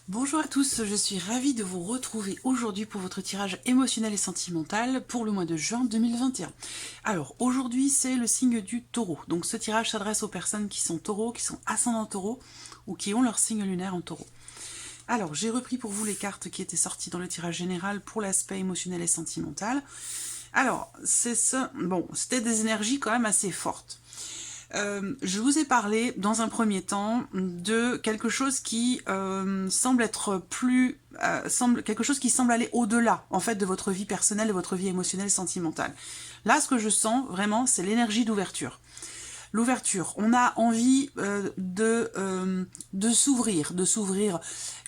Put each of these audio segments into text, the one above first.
Bonjour à tous, je suis ravie de vous retrouver aujourd'hui pour votre tirage émotionnel et sentimental pour le mois de juin 2021. Alors aujourd'hui c'est le signe du taureau, donc ce tirage s'adresse aux personnes qui sont taureaux, qui sont ascendants taureau ou qui ont leur signe lunaire en taureau. Alors j'ai repris pour vous les cartes qui étaient sorties dans le tirage général pour l'aspect émotionnel et sentimental. Alors c'était des énergies quand même assez fortes. Je vous ai parlé dans un premier temps de quelque chose qui semble être quelque chose qui semble aller au-delà en fait de votre vie personnelle, de votre vie émotionnelle, sentimentale. Là, ce que je sens vraiment, c'est l'énergie d'ouverture. L'ouverture, on a envie de s'ouvrir,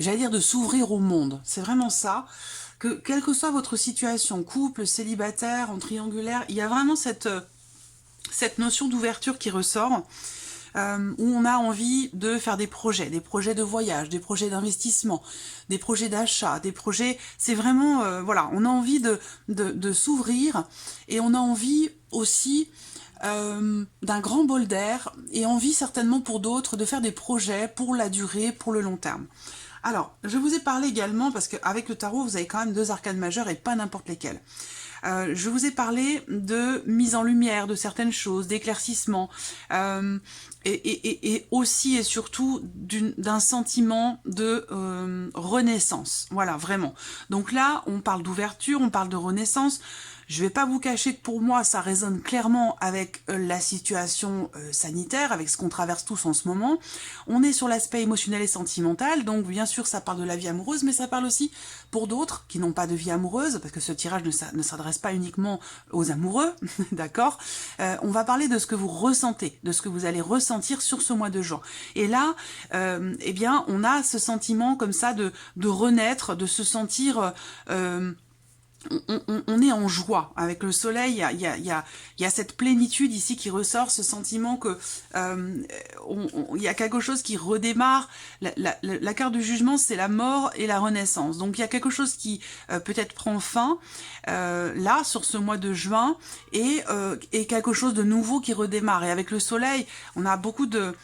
j'allais dire de s'ouvrir au monde. C'est vraiment ça. Que quelle que soit votre situation, couple, célibataire, en triangulaire, il y a vraiment cette notion d'ouverture qui ressort, où on a envie de faire des projets de voyage, des projets d'investissement, des projets d'achat, des projets... C'est vraiment... voilà, on a envie de s'ouvrir et on a envie aussi d'un grand bol d'air et envie certainement pour d'autres de faire des projets pour la durée, pour le long terme. Alors, je vous ai parlé également, parce qu'avec le tarot, vous avez quand même deux arcanes majeures et pas n'importe lesquelles. Je vous ai parlé de mise en lumière de certaines choses, d'éclaircissement, et aussi et surtout d'un sentiment de renaissance. Voilà, vraiment. Donc là, on parle d'ouverture, on parle de renaissance. Je vais pas vous cacher que pour moi, ça résonne clairement avec la situation sanitaire, avec ce qu'on traverse tous en ce moment. On est sur l'aspect émotionnel et sentimental, donc bien sûr, ça parle de la vie amoureuse, mais ça parle aussi pour d'autres qui n'ont pas de vie amoureuse, parce que ce tirage ne s'adresse pas uniquement aux amoureux, d'accord. On va parler de ce que vous ressentez, de ce que vous allez ressentir sur ce mois de juin. Et là, eh bien, on a ce sentiment comme ça de renaître, de se sentir... on est en joie avec le soleil, il y a cette plénitude ici qui ressort, ce sentiment que il y a quelque chose qui redémarre. La carte du jugement, c'est la mort et la renaissance. Donc il y a quelque chose qui peut-être prend fin là sur ce mois de juin et quelque chose de nouveau qui redémarre. Et avec le soleil, on a beaucoup de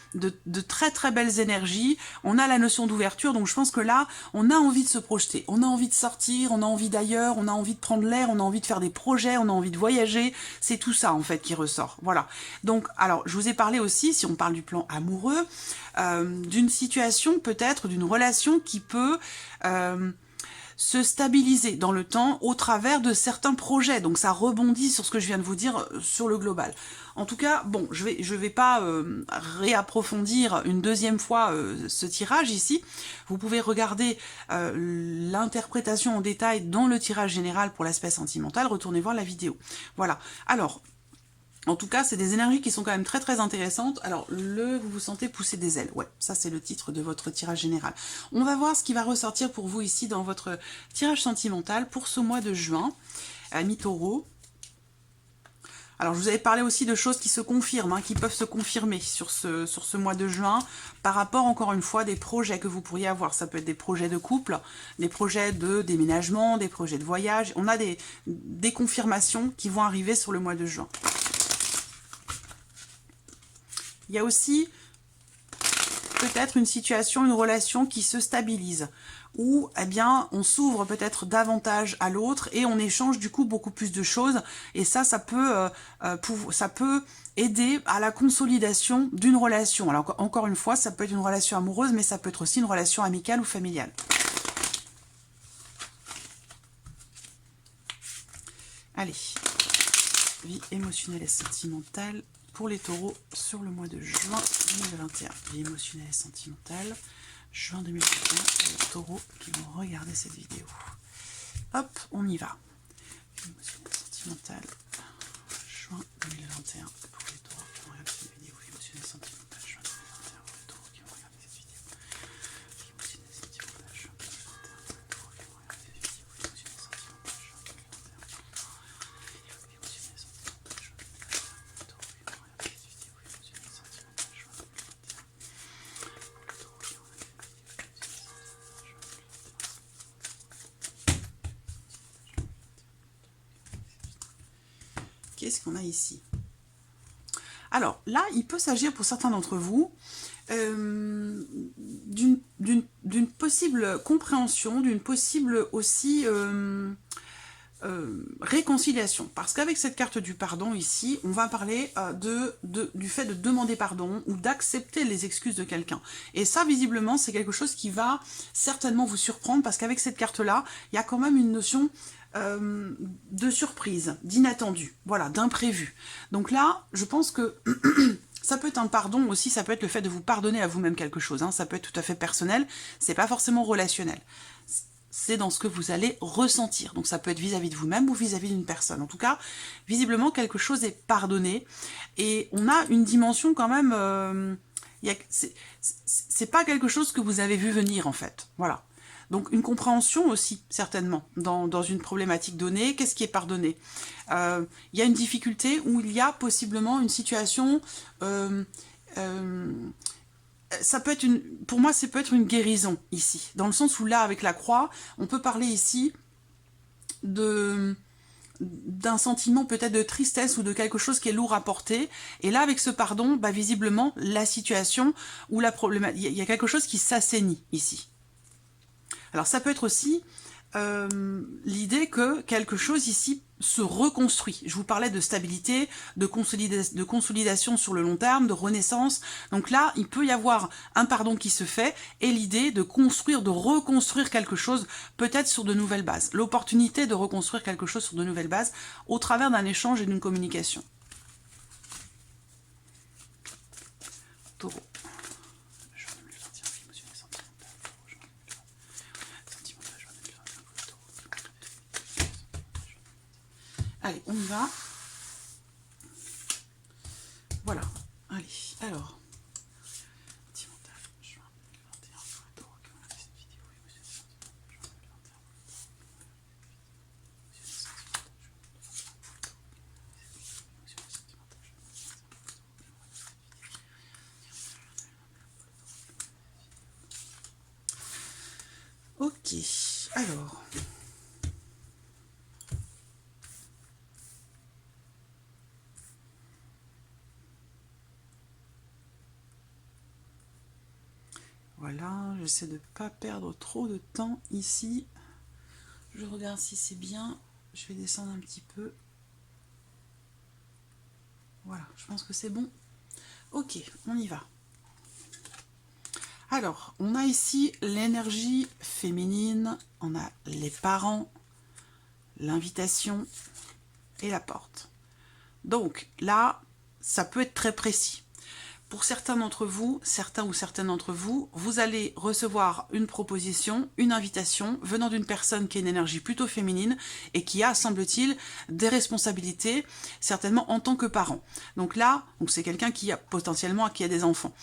très très belles énergies. On a la notion d'ouverture, donc je pense que là, on a envie de se projeter, on a envie de sortir, on a envie d'ailleurs, on a envie de prendre l'air, on a envie de faire des projets, on a envie de voyager. C'est tout ça en fait qui ressort. Voilà. Donc, alors, je vous ai parlé aussi, si on parle du plan amoureux, d'une situation peut-être, d'une relation qui peut se stabiliser dans le temps au travers de certains projets. Donc ça rebondit sur ce que je viens de vous dire sur le global. En tout cas, bon, je vais pas réapprofondir une deuxième fois ce tirage ici. Vous pouvez regarder l'interprétation en détail dans le tirage général pour l'aspect sentimental. Retournez voir la vidéo. Voilà. Alors, en tout cas, c'est des énergies qui sont quand même très très intéressantes. Alors, vous vous sentez pousser des ailes. Ouais, ça c'est le titre de votre tirage général. On va voir ce qui va ressortir pour vous ici dans votre tirage sentimental pour ce mois de juin, amis taureaux. Alors, je vous avais parlé aussi de choses qui se confirment, hein, qui peuvent se confirmer sur ce mois de juin, par rapport, encore une fois, des projets que vous pourriez avoir. Ça peut être des projets de couple, des projets de déménagement, des projets de voyage. On a des confirmations qui vont arriver sur le mois de juin. Il y a aussi peut-être une situation, une relation qui se stabilise, où eh bien, on s'ouvre peut-être davantage à l'autre et on échange du coup beaucoup plus de choses. Et ça peut aider à la consolidation d'une relation. Alors encore une fois, ça peut être une relation amoureuse, mais ça peut être aussi une relation amicale ou familiale. Allez, vie émotionnelle et sentimentale pour les taureaux sur le mois de juin 2021. Vie émotionnelle et sentimentale, juin 2021, pour les taureaux qui vont regarder cette vidéo. Hop, on y va. Vie émotionnelle et sentimentale, juin 2021, pour les taureaux qui vont regarder cette vidéo. Vie émotionnelle et sentimentale, juin 2021, pour les taureaux qui vont regarder cette vidéo. Vie émotionnelle et sentimentale, juin 2021, pour les taureaux qui vont regarder cette vidéo. Vie émotionnelle et sentimentale, juin 2021. Qu'est-ce qu'on a ici? Alors là, il peut s'agir pour certains d'entre vous d'une possible compréhension, d'une possible aussi réconciliation. Parce qu'avec cette carte du pardon ici, on va parler du fait de demander pardon ou d'accepter les excuses de quelqu'un. Et ça, visiblement, c'est quelque chose qui va certainement vous surprendre parce qu'avec cette carte-là, il y a quand même une notion de surprise, d'inattendu, voilà, d'imprévu. Donc là, je pense que ça peut être un pardon aussi, ça peut être le fait de vous pardonner à vous-même quelque chose, hein, ça peut être tout à fait personnel, c'est pas forcément relationnel. C'est dans ce que vous allez ressentir. Donc ça peut être vis-à-vis de vous-même ou vis-à-vis d'une personne. En tout cas, visiblement, quelque chose est pardonné. Et on a une dimension quand même... c'est pas quelque chose que vous avez vu venir, en fait. Voilà. Donc une compréhension aussi, certainement, dans une problématique donnée. Qu'est-ce qui est pardonné? Il y a une difficulté où il y a possiblement une situation... ça peut être pour moi, ça peut être une guérison ici, dans le sens où là, avec la croix, on peut parler ici d'un sentiment peut-être de tristesse ou de quelque chose qui est lourd à porter. Et là, avec ce pardon, bah, visiblement, la situation ou la problématique, il y a quelque chose qui s'assainit ici. Alors ça peut être aussi l'idée que quelque chose ici se reconstruit. Je vous parlais de stabilité, de consolidation sur le long terme, de renaissance. Donc là, il peut y avoir un pardon qui se fait et l'idée de construire, de reconstruire quelque chose, peut-être sur de nouvelles bases. L'opportunité de reconstruire quelque chose sur de nouvelles bases au travers d'un échange et d'une communication. Taureau. Allez, on y va. Voilà. Allez, alors. Ok, alors. Voilà, j'essaie de ne pas perdre trop de temps ici. Je regarde si c'est bien. Je vais descendre un petit peu. Voilà, je pense que c'est bon. Ok, on y va. Alors, on a ici l'énergie féminine, on a les parents, l'invitation et la porte. Donc là, ça peut être très précis. Pour certains d'entre vous, certains ou certaines d'entre vous, vous allez recevoir une proposition, une invitation venant d'une personne qui a une énergie plutôt féminine et qui a, semble-t-il, des responsabilités, certainement en tant que parent. Donc là, c'est quelqu'un qui a potentiellement qui a des enfants.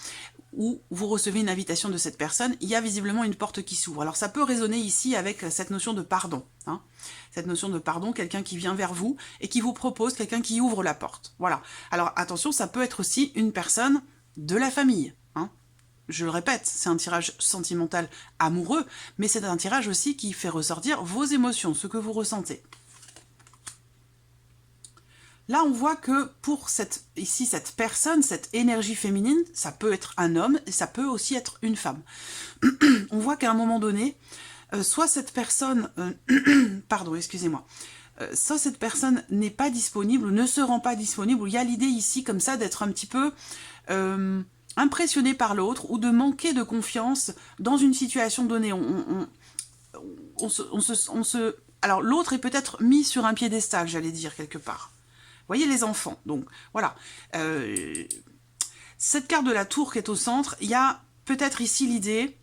Ou vous recevez une invitation de cette personne, il y a visiblement une porte qui s'ouvre. Alors ça peut résonner ici avec cette notion de pardon. Hein, cette notion de pardon, quelqu'un qui vient vers vous et qui vous propose, quelqu'un qui ouvre la porte. Voilà. Alors attention, ça peut être aussi une personne de la famille. Hein. Je le répète, c'est un tirage sentimental amoureux, mais c'est un tirage aussi qui fait ressortir vos émotions, ce que vous ressentez. Là, on voit que pour cette personne, cette énergie féminine, ça peut être un homme et ça peut aussi être une femme. On voit qu'à un moment donné, soit cette personne... pardon, excusez-moi. Soit cette personne n'est pas disponible ou ne se rend pas disponible, ou il y a l'idée ici comme ça d'être un petit peu impressionné par l'autre ou de manquer de confiance dans une situation donnée. Alors l'autre est peut-être mis sur un piédestal, j'allais dire quelque part. Vous voyez les enfants, donc voilà. Cette carte de la tour qui est au centre, il y a peut-être ici l'idée,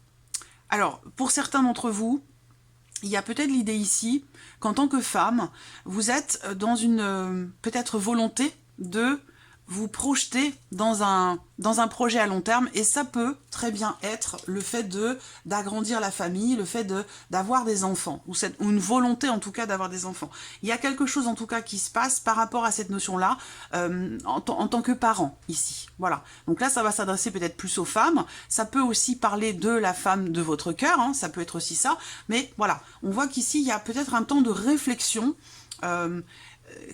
alors pour certains d'entre vous, il y a peut-être l'idée ici qu'en tant que femme, vous êtes dans une peut-être volonté de vous projeter dans un projet à long terme, et ça peut très bien être le fait d'agrandir la famille, le fait d'avoir des enfants, ou une volonté en tout cas d'avoir des enfants. Il y a quelque chose en tout cas qui se passe par rapport à cette notion-là en tant que parent ici. Voilà. Donc là, ça va s'adresser peut-être plus aux femmes. Ça peut aussi parler de la femme de votre cœur, hein, ça peut être aussi ça. Mais voilà, on voit qu'ici, il y a peut-être un temps de réflexion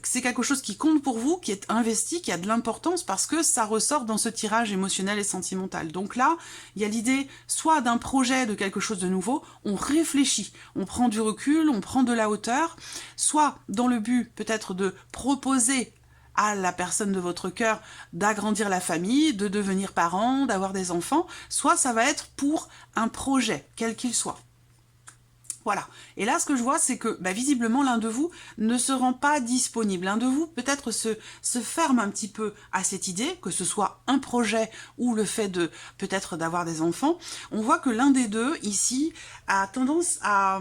c'est quelque chose qui compte pour vous, qui est investi, qui a de l'importance parce que ça ressort dans ce tirage émotionnel et sentimental. Donc là, il y a l'idée soit d'un projet, de quelque chose de nouveau, on réfléchit, on prend du recul, on prend de la hauteur, soit dans le but peut-être de proposer à la personne de votre cœur d'agrandir la famille, de devenir parent, d'avoir des enfants, soit ça va être pour un projet, quel qu'il soit. Voilà. Et là, ce que je vois, c'est que visiblement, l'un de vous ne se rend pas disponible. L'un de vous, peut-être, se ferme un petit peu à cette idée, que ce soit un projet ou le fait de peut-être d'avoir des enfants. On voit que l'un des deux, ici, a tendance à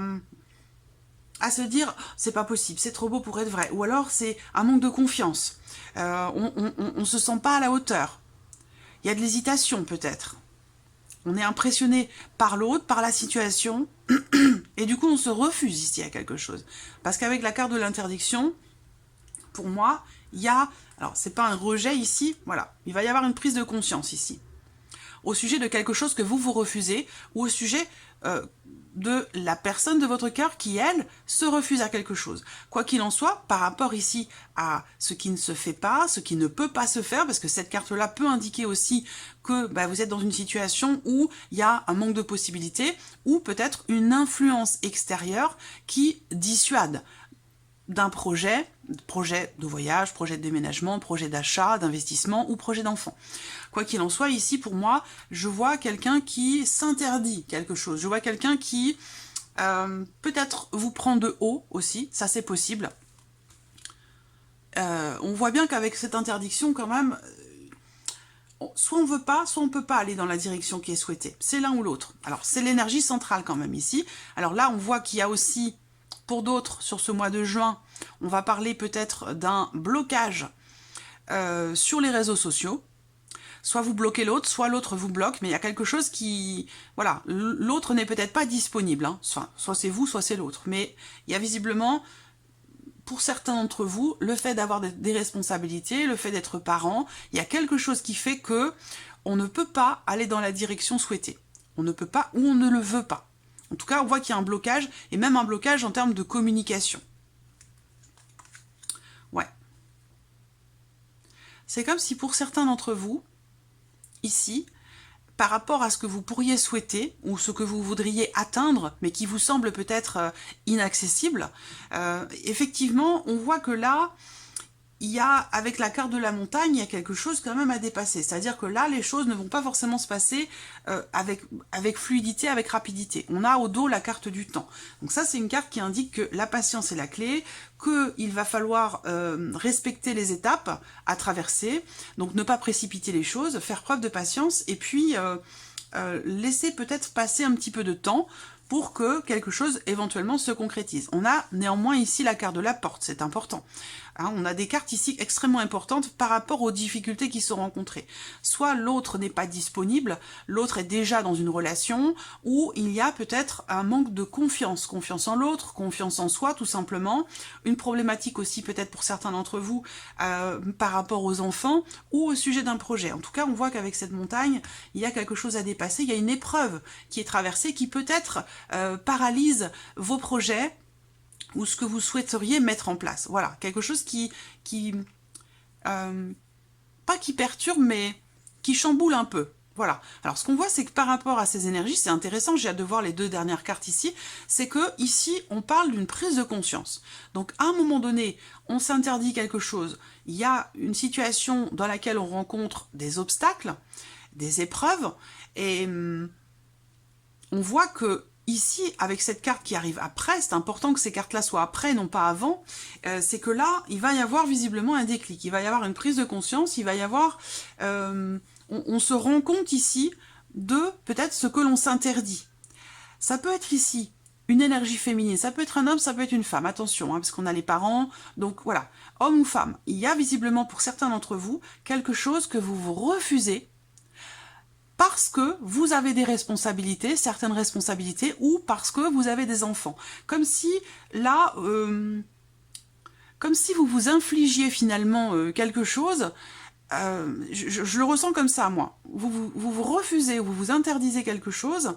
se dire « c'est pas possible, c'est trop beau pour être vrai ». Ou alors, c'est un manque de confiance. On se sent pas à la hauteur. Il y a de l'hésitation, peut-être. On est impressionné par l'autre, par la situation, et du coup on se refuse ici à quelque chose. Parce qu'avec la carte de l'interdiction, pour moi, il y a... Alors, c'est pas un rejet ici, voilà. Il va y avoir une prise de conscience ici. Au sujet de quelque chose que vous refusez, ou au sujet de la personne de votre cœur qui, elle, se refuse à quelque chose. Quoi qu'il en soit, par rapport ici à ce qui ne se fait pas, ce qui ne peut pas se faire, parce que cette carte-là peut indiquer aussi que vous êtes dans une situation où il y a un manque de possibilités, ou peut-être une influence extérieure qui dissuade d'un projet de voyage, projet de déménagement, projet d'achat, d'investissement ou projet d'enfant. Quoi qu'il en soit, ici, pour moi, je vois quelqu'un qui s'interdit quelque chose. Je vois quelqu'un qui, peut-être, vous prend de haut aussi. Ça, c'est possible. On voit bien qu'avec cette interdiction, quand même, soit on veut pas, soit on peut pas aller dans la direction qui est souhaitée. C'est l'un ou l'autre. Alors, c'est l'énergie centrale, quand même, ici. Alors là, on voit qu'il y a aussi... Pour d'autres, sur ce mois de juin, on va parler peut-être d'un blocage sur les réseaux sociaux. Soit vous bloquez l'autre, soit l'autre vous bloque, mais il y a quelque chose qui... Voilà, l'autre n'est peut-être pas disponible. Hein. Enfin, soit c'est vous, soit c'est l'autre. Mais il y a visiblement, pour certains d'entre vous, le fait d'avoir des responsabilités, le fait d'être parent, il y a quelque chose qui fait que on ne peut pas aller dans la direction souhaitée. On ne peut pas ou on ne le veut pas. En tout cas, on voit qu'il y a un blocage, et même un blocage en termes de communication. Ouais. C'est comme si pour certains d'entre vous, ici, par rapport à ce que vous pourriez souhaiter, ou ce que vous voudriez atteindre, mais qui vous semble peut-être inaccessible, effectivement, on voit que là, il y a, avec la carte de la montagne, il y a quelque chose quand même à dépasser. C'est-à-dire que là, les choses ne vont pas forcément se passer avec fluidité, avec rapidité. On a au dos la carte du temps. Donc ça, c'est une carte qui indique que la patience est la clé, qu'il va falloir respecter les étapes à traverser, donc ne pas précipiter les choses, faire preuve de patience, et puis laisser peut-être passer un petit peu de temps pour que quelque chose éventuellement se concrétise. On a néanmoins ici la carte de la porte, c'est important. Hein, on a des cartes ici extrêmement importantes par rapport aux difficultés qui sont rencontrées. Soit l'autre n'est pas disponible, l'autre est déjà dans une relation, ou il y a peut-être un manque de confiance. Confiance en l'autre, confiance en soi tout simplement. Une problématique aussi peut-être pour certains d'entre vous par rapport aux enfants ou au sujet d'un projet. En tout cas, on voit qu'avec cette montagne, il y a quelque chose à dépasser, il y a une épreuve qui est traversée qui peut-être paralyse vos projets, ou ce que vous souhaiteriez mettre en place. Voilà, quelque chose pas qui perturbe, mais qui chamboule un peu. Voilà. Alors, ce qu'on voit, c'est que par rapport à ces énergies, c'est intéressant, j'ai hâte de voir les deux dernières cartes ici, c'est que ici, on parle d'une prise de conscience. Donc, à un moment donné, on s'interdit quelque chose. Il y a une situation dans laquelle on rencontre des obstacles, des épreuves, et on voit que ici, avec cette carte qui arrive après, c'est important que ces cartes-là soient après, non pas avant, c'est que là, il va y avoir visiblement un déclic, il va y avoir une prise de conscience, il va y avoir... on se rend compte ici de peut-être ce que l'on s'interdit. Ça peut être ici une énergie féminine, ça peut être un homme, ça peut être une femme, attention, hein, parce qu'on a les parents, donc voilà, homme ou femme. Il y a visiblement pour certains d'entre vous quelque chose que vous vous refusez, parce que vous avez des responsabilités, certaines responsabilités, ou parce que vous avez des enfants. Comme si, là, comme si vous vous infligiez finalement quelque chose, je le ressens comme ça, moi. Vous vous refusez, vous vous interdisez quelque chose,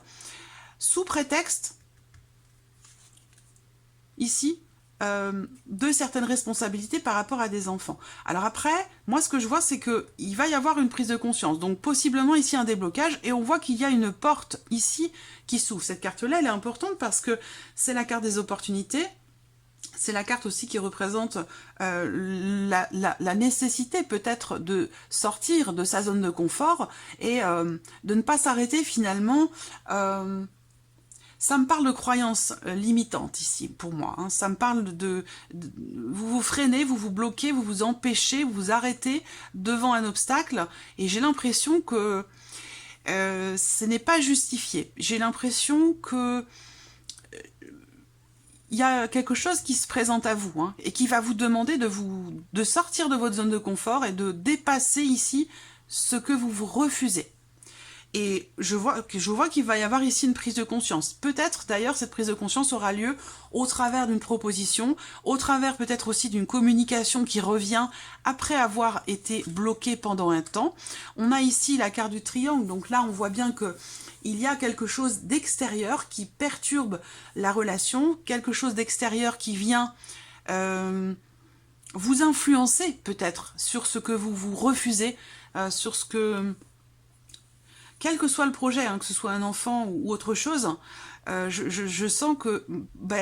sous prétexte, ici, de certaines responsabilités par rapport à des enfants. Alors après, moi ce que je vois, c'est qu'il va y avoir une prise de conscience. Donc possiblement ici un déblocage, et on voit qu'il y a une porte ici qui s'ouvre. Cette carte-là, elle est importante parce que c'est la carte des opportunités. C'est la carte aussi qui représente la nécessité peut-être de sortir de sa zone de confort et de ne pas s'arrêter finalement. Ça me parle de croyances limitantes ici, pour moi. Hein. Ça me parle vous vous freinez, vous vous bloquez, vous vous empêchez, vous vous arrêtez devant un obstacle. Et j'ai l'impression que ce n'est pas justifié. J'ai l'impression que il y a quelque chose qui se présente à vous, hein, et qui va vous demander de sortir de votre zone de confort et de dépasser ici ce que vous vous refusez. Et je vois qu'il va y avoir ici une prise de conscience. Peut-être d'ailleurs cette prise de conscience aura lieu au travers d'une proposition, au travers peut-être aussi d'une communication qui revient après avoir été bloquée pendant un temps. On a ici la carte du triangle, donc là on voit bien que il y a quelque chose d'extérieur qui perturbe la relation, quelque chose d'extérieur qui vient vous influencer peut-être sur ce que vous vous refusez, sur ce que... Quel que soit le projet, hein, que ce soit un enfant ou autre chose, je sens que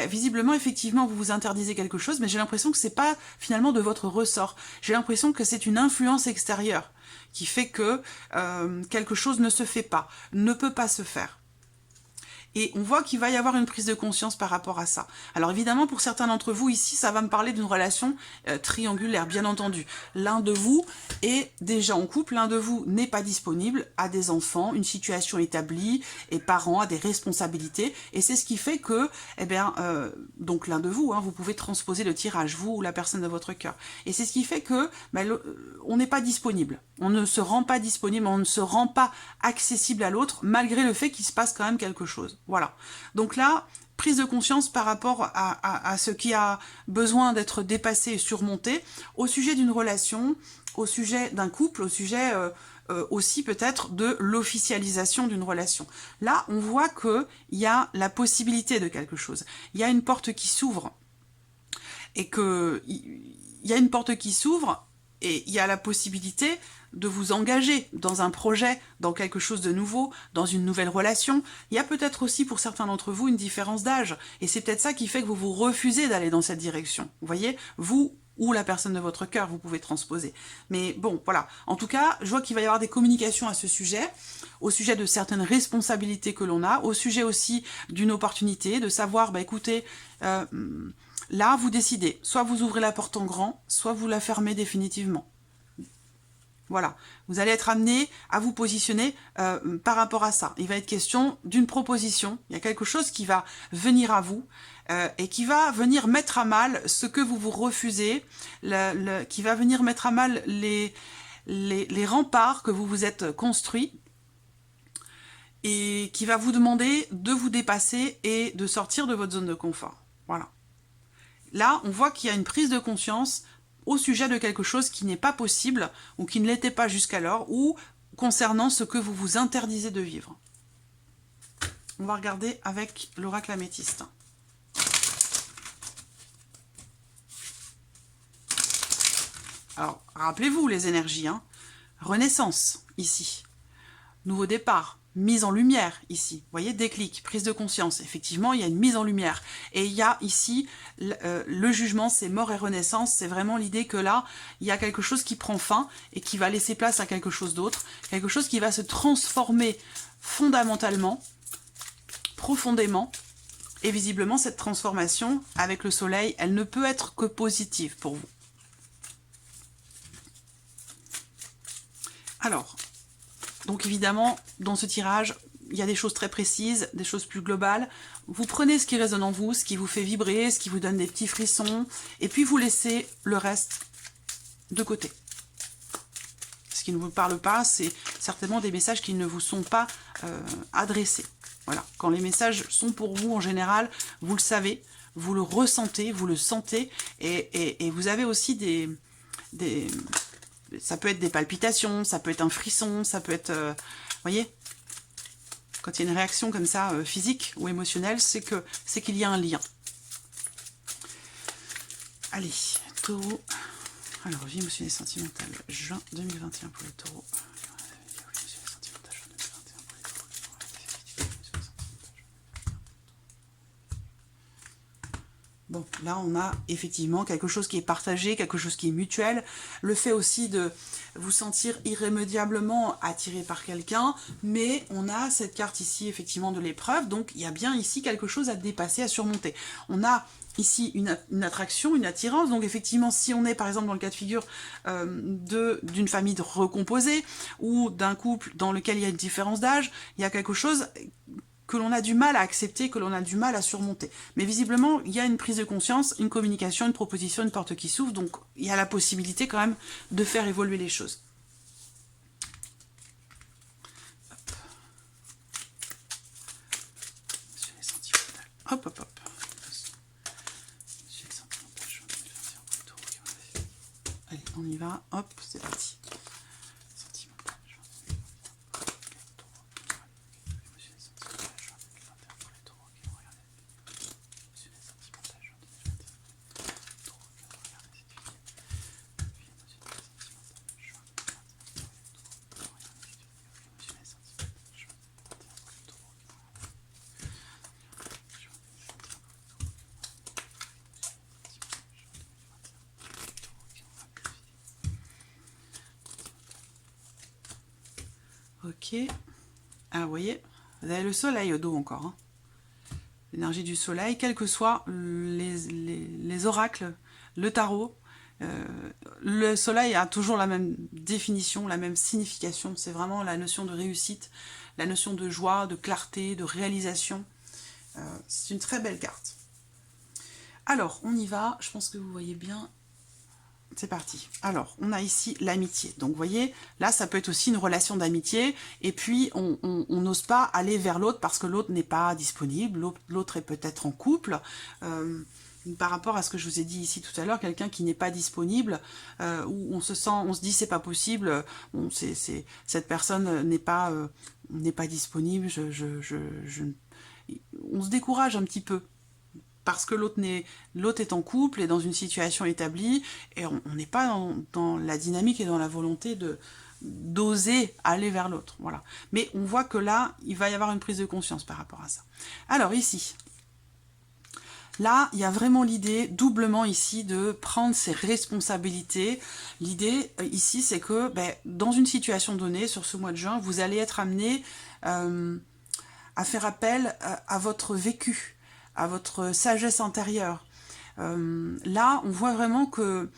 visiblement, effectivement, vous vous interdisez quelque chose, mais j'ai l'impression que c'est pas finalement de votre ressort. J'ai l'impression que c'est une influence extérieure qui fait que quelque chose ne se fait pas, ne peut pas se faire. Et on voit qu'il va y avoir une prise de conscience par rapport à ça. Alors évidemment, pour certains d'entre vous, ici, ça va me parler d'une relation triangulaire, bien entendu. L'un de vous est déjà en couple, l'un de vous n'est pas disponible, a des enfants, une situation établie, est parent, a des responsabilités. Et c'est ce qui fait que, donc l'un de vous, hein, vous pouvez transposer le tirage, vous ou la personne de votre cœur. Et c'est ce qui fait que on n'est pas disponible. On ne se rend pas disponible, on ne se rend pas accessible à l'autre, malgré le fait qu'il se passe quand même quelque chose. Voilà. Donc là, prise de conscience par rapport à ce qui a besoin d'être dépassé et surmonté, au sujet d'une relation, au sujet d'un couple, au sujet aussi peut-être de l'officialisation d'une relation. Là, on voit qu'il y a la possibilité de quelque chose. Il y a une porte qui s'ouvre. Et il y a une porte qui s'ouvre et il y a la possibilité de vous engager dans un projet, dans quelque chose de nouveau, dans une nouvelle relation. Il y a peut-être aussi pour certains d'entre vous une différence d'âge. Et c'est peut-être ça qui fait que vous vous refusez d'aller dans cette direction. Vous voyez, vous ou la personne de votre cœur, vous pouvez transposer. Mais bon, voilà. En tout cas, je vois qu'il va y avoir des communications à ce sujet, au sujet de certaines responsabilités que l'on a, au sujet aussi d'une opportunité, de savoir, écoutez, là, vous décidez. Soit vous ouvrez la porte en grand, soit vous la fermez définitivement. Voilà, vous allez être amené à vous positionner par rapport à ça. Il va être question d'une proposition, il y a quelque chose qui va venir à vous et qui va venir mettre à mal ce que vous vous refusez, qui va venir mettre à mal les remparts que vous vous êtes construits et qui va vous demander de vous dépasser et de sortir de votre zone de confort. Voilà. Là, on voit qu'il y a une prise de conscience au sujet de quelque chose qui n'est pas possible ou qui ne l'était pas jusqu'alors ou concernant ce que vous vous interdisez de vivre. On va regarder avec l'oracle améthyste. Alors, rappelez-vous les énergies, hein. Renaissance, ici. Nouveau départ. Mise en lumière ici, vous voyez, déclic, prise de conscience, effectivement il y a une mise en lumière, et il y a ici le jugement, c'est mort et renaissance, c'est vraiment l'idée que là, il y a quelque chose qui prend fin, et qui va laisser place à quelque chose d'autre, quelque chose qui va se transformer fondamentalement, profondément, et visiblement cette transformation, avec le soleil, elle ne peut être que positive pour vous. Alors, donc évidemment, dans ce tirage, il y a des choses très précises, des choses plus globales. Vous prenez ce qui résonne en vous, ce qui vous fait vibrer, ce qui vous donne des petits frissons, et puis vous laissez le reste de côté. Ce qui ne vous parle pas, c'est certainement des messages qui ne vous sont pas adressés. Voilà. Quand les messages sont pour vous, en général, vous le savez, vous le ressentez, vous le sentez, et vous avez aussi ça peut être des palpitations, ça peut être un frisson, ça peut être... vous voyez, quand il y a une réaction comme ça, physique ou émotionnelle, c'est qu'il y a un lien. Allez, taureau. Alors, vie émotionnelle et sentimentale, juin 2021 pour les taureaux. Bon, là, on a effectivement quelque chose qui est partagé, quelque chose qui est mutuel. Le fait aussi de vous sentir irrémédiablement attiré par quelqu'un, mais on a cette carte ici, effectivement, de l'épreuve. Donc, il y a bien ici quelque chose à dépasser, à surmonter. On a ici une attraction, une attirance. Donc, effectivement, si on est, par exemple, dans le cas de figure d'une famille recomposée ou d'un couple dans lequel il y a une différence d'âge, il y a quelque chose que l'on a du mal à accepter, que l'on a du mal à surmonter. Mais visiblement, il y a une prise de conscience, une communication, une proposition, une porte qui s'ouvre, donc il y a la possibilité quand même de faire évoluer les choses. Hop, hop, hop. Allez, on y va, hop, c'est parti. Ok. Ah, vous voyez, vous avez le soleil au dos encore. Hein. L'énergie du soleil, quels que soient les oracles, le tarot, le soleil a toujours la même définition, la même signification. C'est vraiment la notion de réussite, la notion de joie, de clarté, de réalisation. C'est une très belle carte. Alors, on y va. Je pense que vous voyez bien. C'est parti. Alors, on a ici l'amitié. Donc, vous voyez, là, ça peut être aussi une relation d'amitié. Et puis, on n'ose pas aller vers l'autre parce que l'autre n'est pas disponible. L'autre est peut-être en couple. Par rapport à ce que je vous ai dit ici tout à l'heure, quelqu'un qui n'est pas disponible, où on se dit c'est pas possible, bon, cette personne n'est pas disponible. On se décourage un petit peu. Parce que l'autre est en couple, est dans une situation établie, et on n'est pas dans la dynamique et dans la volonté d'oser aller vers l'autre. Voilà. Mais on voit que là, il va y avoir une prise de conscience par rapport à ça. Alors ici, là, il y a vraiment l'idée, doublement ici, de prendre ses responsabilités. L'idée ici, c'est que dans une situation donnée, sur ce mois de juin, vous allez être amené à faire appel à votre vécu, à votre sagesse intérieure. Là, on voit vraiment que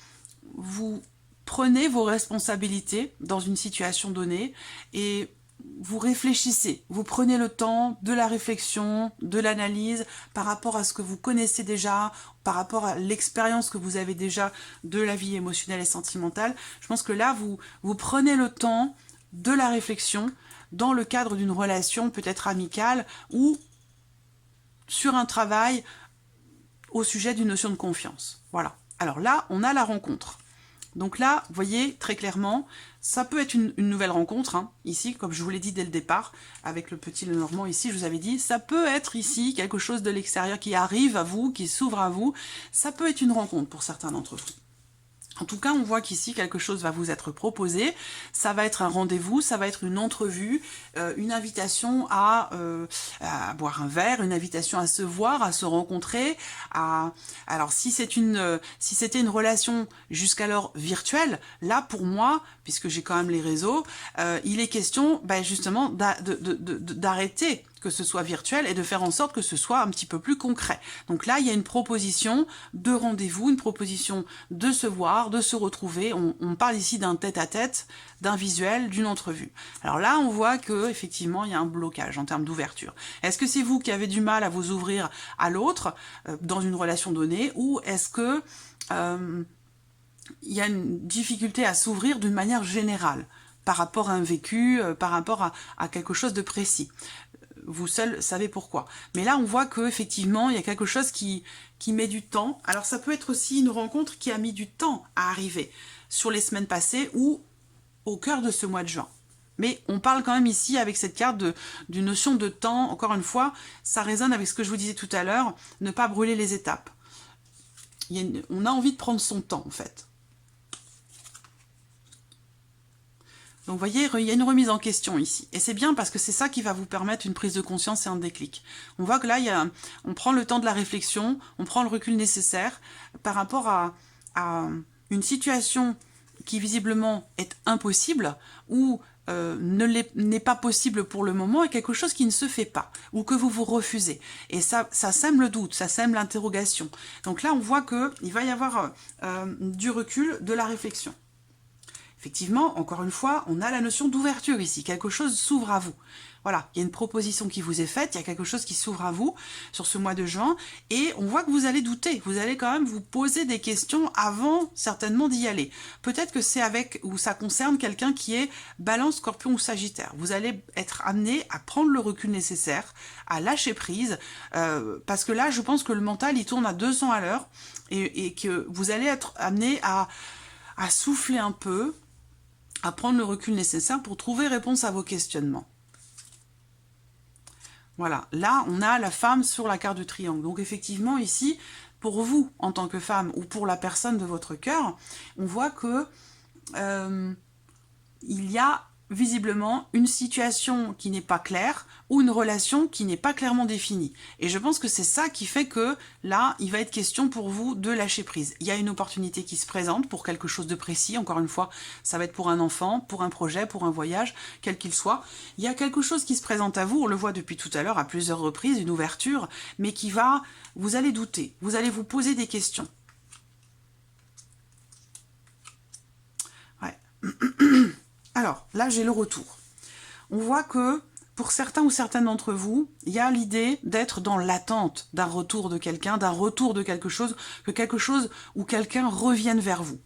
vous prenez vos responsabilités dans une situation donnée et vous réfléchissez. Vous prenez le temps de la réflexion, de l'analyse par rapport à ce que vous connaissez déjà, par rapport à l'expérience que vous avez déjà de la vie émotionnelle et sentimentale. Je pense que là, vous prenez le temps de la réflexion dans le cadre d'une relation peut-être amicale ou sur un travail au sujet d'une notion de confiance. Voilà. Alors là, on a la rencontre. Donc là, vous voyez très clairement, ça peut être une nouvelle rencontre. Hein, ici, comme je vous l'ai dit dès le départ, avec le petit Lenormand ici, je vous avais dit, ça peut être ici quelque chose de l'extérieur qui arrive à vous, qui s'ouvre à vous. Ça peut être une rencontre pour certains d'entre vous. En tout cas, on voit qu'ici, quelque chose va vous être proposé. Ça va être un rendez-vous, ça va être une entrevue, une invitation à boire un verre, une invitation à se voir, à se rencontrer. Alors, si c'était une relation jusqu'alors virtuelle, là, pour moi, puisque j'ai quand même les réseaux, il est question justement d'arrêter que ce soit virtuel et de faire en sorte que ce soit un petit peu plus concret. Donc là, il y a une proposition de rendez-vous, une proposition de se voir, de se retrouver. On parle ici d'un tête-à-tête, d'un visuel, d'une entrevue. Alors là, on voit que effectivement, il y a un blocage en termes d'ouverture. Est-ce que c'est vous qui avez du mal à vous ouvrir à l'autre dans une relation donnée, ou est-ce que il y a une difficulté à s'ouvrir d'une manière générale par rapport à un vécu, par rapport à quelque chose de précis? Vous seuls savez pourquoi. Mais là, on voit qu'effectivement, il y a quelque chose qui met du temps. Alors, ça peut être aussi une rencontre qui a mis du temps à arriver sur les semaines passées ou au cœur de ce mois de juin. Mais on parle quand même ici, avec cette carte, d'une notion de temps. Encore une fois, ça résonne avec ce que je vous disais tout à l'heure, ne pas brûler les étapes. on a envie de prendre son temps, en fait. Donc, vous voyez, il y a une remise en question ici. Et c'est bien parce que c'est ça qui va vous permettre une prise de conscience et un déclic. On voit que là, on prend le temps de la réflexion, on prend le recul nécessaire par rapport à une situation qui visiblement est impossible ou n'est pas possible pour le moment et quelque chose qui ne se fait pas ou que vous vous refusez. Et ça sème le doute, ça sème l'interrogation. Donc là, on voit qu'il va y avoir du recul, de la réflexion. Effectivement, encore une fois, on a la notion d'ouverture ici. Quelque chose s'ouvre à vous. Voilà, il y a une proposition qui vous est faite, il y a quelque chose qui s'ouvre à vous sur ce mois de juin, et on voit que vous allez douter. Vous allez quand même vous poser des questions avant certainement d'y aller. Peut-être que c'est avec, ou ça concerne quelqu'un qui est Balance, Scorpion ou Sagittaire. Vous allez être amené à prendre le recul nécessaire, à lâcher prise, parce que là, je pense que le mental, il tourne à 200 à l'heure, et que vous allez être amené à souffler un peu, à prendre le recul nécessaire pour trouver réponse à vos questionnements. Voilà, là, on a la femme sur la carte du triangle. Donc, effectivement, ici, pour vous, en tant que femme, ou pour la personne de votre cœur, on voit que il y a visiblement une situation qui n'est pas claire ou une relation qui n'est pas clairement définie. Et je pense que c'est ça qui fait que là, il va être question pour vous de lâcher prise. Il y a une opportunité qui se présente pour quelque chose de précis. Encore une fois, ça va être pour un enfant, pour un projet, pour un voyage, quel qu'il soit. Il y a quelque chose qui se présente à vous, on le voit depuis tout à l'heure à plusieurs reprises, une ouverture, mais qui va, vous allez douter, vous allez vous poser des questions. Ouais. Alors, là, j'ai le retour. On voit que, pour certains ou certaines d'entre vous, il y a l'idée d'être dans l'attente d'un retour de quelqu'un, d'un retour de quelque chose, que quelque chose ou quelqu'un revienne vers vous.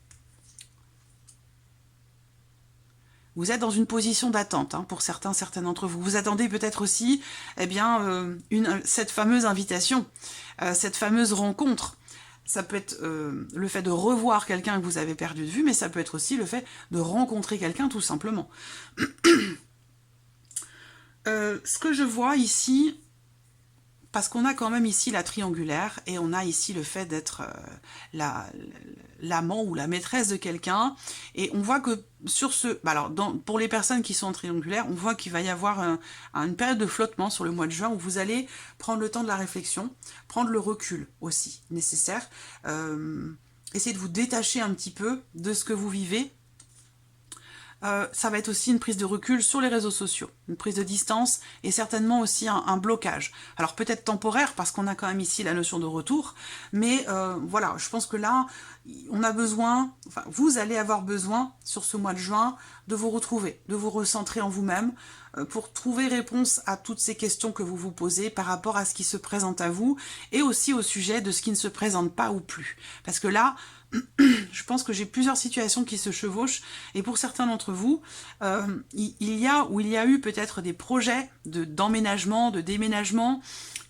Vous êtes dans une position d'attente, hein, pour certains, certaines d'entre vous. Vous attendez peut-être aussi, eh bien, cette fameuse invitation, cette fameuse rencontre. Ça peut être le fait de revoir quelqu'un que vous avez perdu de vue, mais ça peut être aussi le fait de rencontrer quelqu'un tout simplement. Ce que je vois ici, parce qu'on a quand même ici la triangulaire, et on a ici le fait d'être l'amant ou la maîtresse de quelqu'un, et on voit que sur ce... alors, pour les personnes qui sont en triangulaire, on voit qu'il va y avoir une période de flottement sur le mois de juin, où vous allez prendre le temps de la réflexion, prendre le recul aussi nécessaire, essayer de vous détacher un petit peu de ce que vous vivez. Ça va être aussi une prise de recul sur les réseaux sociaux, une prise de distance et certainement aussi un blocage. Alors peut-être temporaire parce qu'on a quand même ici la notion de retour, mais voilà, je pense que là, on a besoin, enfin vous allez avoir besoin sur ce mois de juin de vous retrouver, de vous recentrer en vous-même pour trouver réponse à toutes ces questions que vous vous posez par rapport à ce qui se présente à vous et aussi au sujet de ce qui ne se présente pas ou plus. Parce que là, je pense que j'ai plusieurs situations qui se chevauchent et pour certains d'entre vous, il y a eu peut-être des projets d'emménagement, de déménagement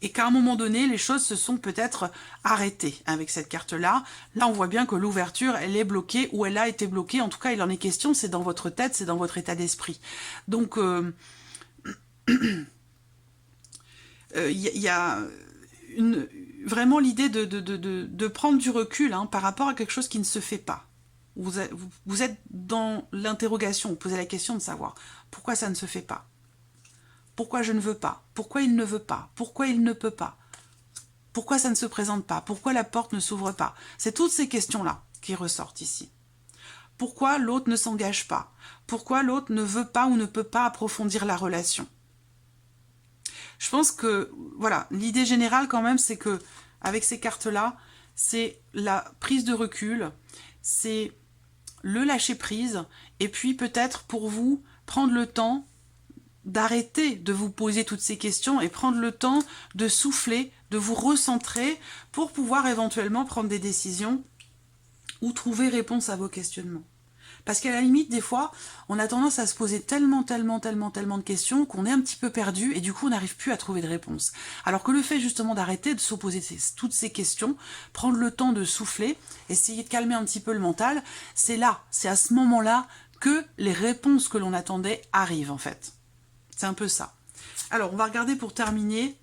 et qu'à un moment donné, les choses se sont peut-être arrêtées avec cette carte-là. Là, on voit bien que l'ouverture, elle est bloquée ou elle a été bloquée. En tout cas, il en est question, c'est dans votre tête, c'est dans votre état d'esprit. Donc, y a vraiment l'idée de prendre du recul par rapport à quelque chose qui ne se fait pas. Vous êtes dans l'interrogation, vous posez la question de savoir pourquoi ça ne se fait pas. Pourquoi je ne veux pas? Pourquoi il ne veut pas? Pourquoi il ne peut pas? Pourquoi ça ne se présente pas? Pourquoi la porte ne s'ouvre pas? C'est toutes ces questions-là qui ressortent ici. Pourquoi l'autre ne s'engage pas? Pourquoi l'autre ne veut pas ou ne peut pas approfondir la relation? Je pense que, voilà, l'idée générale quand même, c'est que avec ces cartes-là, c'est la prise de recul, c'est le lâcher-prise, et puis peut-être pour vous, prendre le temps d'arrêter de vous poser toutes ces questions et prendre le temps de souffler, de vous recentrer pour pouvoir éventuellement prendre des décisions ou trouver réponse à vos questionnements. Parce qu'à la limite, des fois, on a tendance à se poser tellement de questions qu'on est un petit peu perdu et du coup, on n'arrive plus à trouver de réponse. Alors que le fait justement d'arrêter de se poser toutes ces questions, prendre le temps de souffler, essayer de calmer un petit peu le mental, c'est là, c'est à ce moment-là que les réponses que l'on attendait arrivent en fait. C'est un peu ça. Alors, on va regarder pour terminer,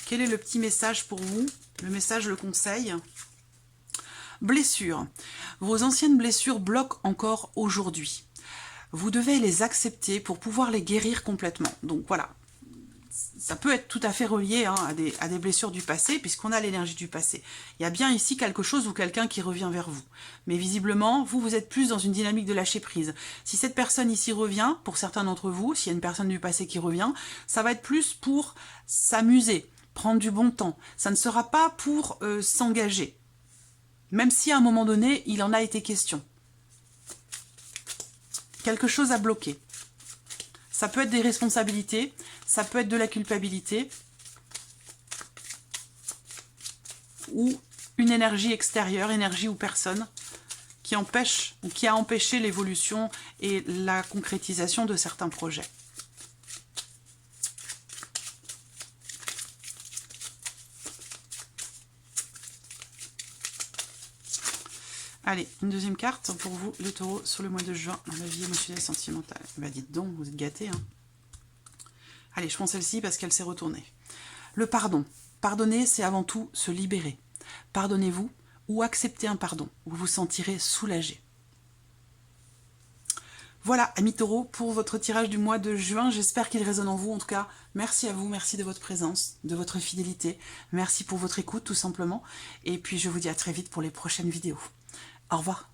quel est le petit message pour vous, le message, le conseil Blessures. Vos anciennes blessures bloquent encore aujourd'hui. Vous devez les accepter pour pouvoir les guérir complètement. Donc voilà, ça peut être tout à fait relié hein, à des blessures du passé, puisqu'on a l'énergie du passé. Il y a bien ici quelque chose ou quelqu'un qui revient vers vous. Mais visiblement, vous êtes plus dans une dynamique de lâcher prise. Si cette personne ici revient, pour certains d'entre vous, s'il y a une personne du passé qui revient, ça va être plus pour s'amuser, prendre du bon temps. Ça ne sera pas pour s'engager. Même si à un moment donné, il en a été question. Quelque chose à bloquer. Ça peut être des responsabilités, ça peut être de la culpabilité, ou une énergie extérieure, énergie ou personne, qui empêche ou qui a empêché l'évolution et la concrétisation de certains projets. Allez, une deuxième carte pour vous, les taureaux, sur le mois de juin, dans la vie émotionnelle et sentimentale. Bah dites donc, vous êtes gâtés. Hein. Allez, je prends celle-ci parce qu'elle s'est retournée. Le pardon. Pardonner, c'est avant tout se libérer. Pardonnez-vous ou acceptez un pardon. Vous vous sentirez soulagé. Voilà, amis taureaux, pour votre tirage du mois de juin. J'espère qu'il résonne en vous. En tout cas, merci à vous, merci de votre présence, de votre fidélité. Merci pour votre écoute, tout simplement. Et puis, je vous dis à très vite pour les prochaines vidéos. Au revoir.